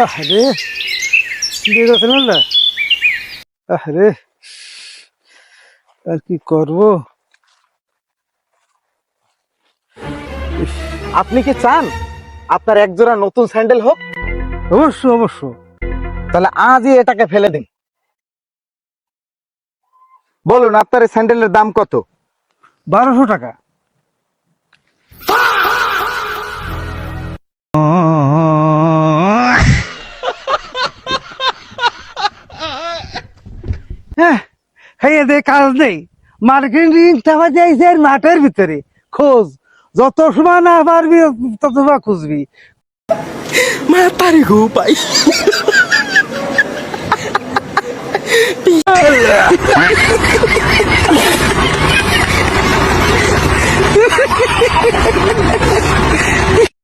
আরে দিয়ে যাচ্ছেন না? আরে আর কি করব? আপনি কি চান আপনার এক জোড়া নতুন স্যান্ডেল হোক? অবশ্য অবশ্য। তাহলে আজই এটাকে ফেলে দিন। বলুন আপনার এই স্যান্ডেলের দাম কত? 1200 টাকা। হ্যাঁ, এদের কাজ নেই। মার্কেটিং চাপা যাইছে মাঠের ভিতরে। খোঁজ যত সময় না পারবি তত সময় খুঁজবি। Matahari go, pai.